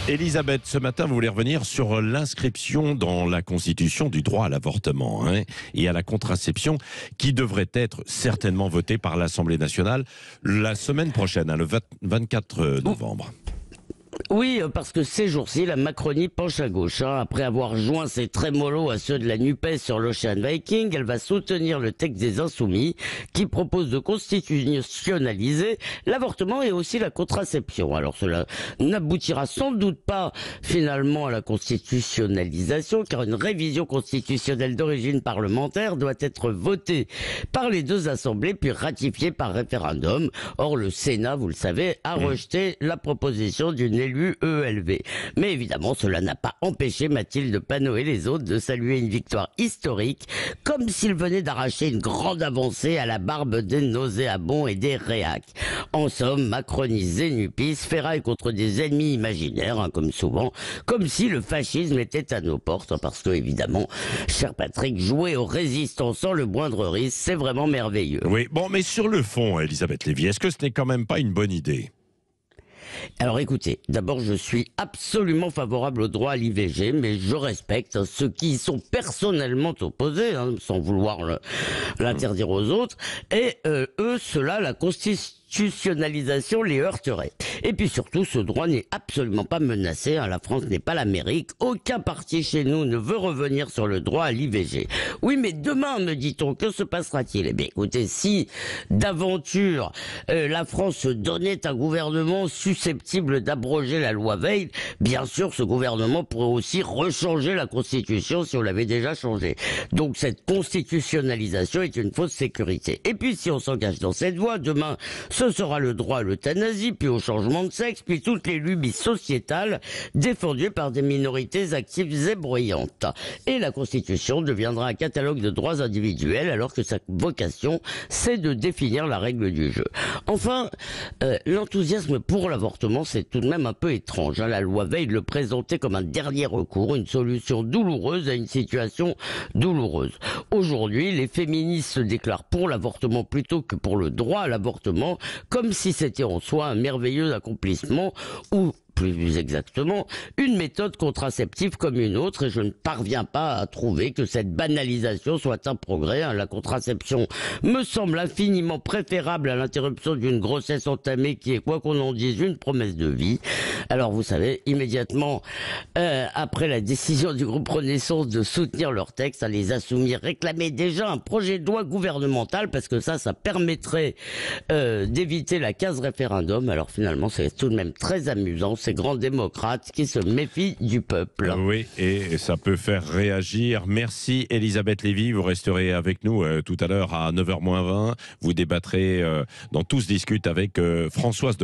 Elisabeth, ce matin, vous voulez revenir sur l'inscription dans la Constitution du droit à l'avortement et à la contraception qui devrait être certainement votée par l'Assemblée nationale la semaine prochaine, le 24 novembre. Oui, parce que ces jours-ci, la Macronie penche à gauche. Après avoir joint ses trémolos à ceux de la NUPES sur l'Ocean Viking, elle va soutenir le texte des Insoumis qui propose de constitutionnaliser l'avortement et aussi la contraception. Alors cela n'aboutira sans doute pas finalement à la constitutionnalisation, car une révision constitutionnelle d'origine parlementaire doit être votée par les deux assemblées puis ratifiée par référendum. Or le Sénat, vous le savez, a rejeté la proposition d'une élue EELV. Mais évidemment, cela n'a pas empêché Mathilde Panot et les autres de saluer une victoire historique, comme s'ils venaient d'arracher une grande avancée à la barbe des nauséabonds et des réacs. En somme, macronistes et nupis ferraillent contre des ennemis imaginaires, comme souvent, comme si le fascisme était à nos portes, parce que, évidemment, cher Patrick, jouer aux résistants sans le moindre risque, c'est vraiment merveilleux. Oui, bon, mais sur le fond, Elisabeth Lévy, est-ce que ce n'est quand même pas une bonne idée ? Alors écoutez, d'abord je suis absolument favorable au droit à l'IVG, mais je respecte ceux qui y sont personnellement opposés, sans vouloir l'interdire aux autres, et eux, cela, la constitutionnalisation les heurterait. Et puis surtout, ce droit n'est absolument pas menacé, la France n'est pas l'Amérique, aucun parti chez nous ne veut revenir sur le droit à l'IVG. Oui, mais demain, me dit-on, que se passera-t-il ? Eh bien écoutez, si d'aventure la France se donnait un gouvernement susceptible d'abroger la loi Veil, bien sûr ce gouvernement pourrait aussi rechanger la Constitution si on l'avait déjà changée. Donc cette constitutionnalisation est une fausse sécurité. Et puis si on s'engage dans cette voie, demain ce sera le droit à l'euthanasie, puis au changement de sexe, puis toutes les lubies sociétales défendues par des minorités actives et bruyantes. Et la Constitution deviendra un catalogue de droits individuels alors que sa vocation c'est de définir la règle du jeu. Enfin, l'enthousiasme pour l'avortement, c'est tout de même un peu étrange. La loi Veil le présentait comme un dernier recours, une solution douloureuse à une situation douloureuse. Aujourd'hui, les féministes se déclarent pour l'avortement plutôt que pour le droit à l'avortement, comme si c'était en soi un merveilleux accomplissement ou plus exactement, une méthode contraceptive comme une autre, et je ne parviens pas à trouver que cette banalisation soit un progrès. La contraception me semble infiniment préférable à l'interruption d'une grossesse entamée qui est, quoi qu'on en dise, une promesse de vie. Alors vous savez, immédiatement après la décision du groupe Renaissance de soutenir leur texte, les Insoumis réclamaient déjà un projet de loi gouvernemental parce que ça permettrait d'éviter la case référendum. Alors finalement, c'est tout de même très amusant, ces grands démocrates qui se méfient du peuple. Oui, et ça peut faire réagir. Merci Elisabeth Lévy, vous resterez avec nous tout à l'heure à 9h moins 20. Vous débattrez dans Tous discutent avec Françoise de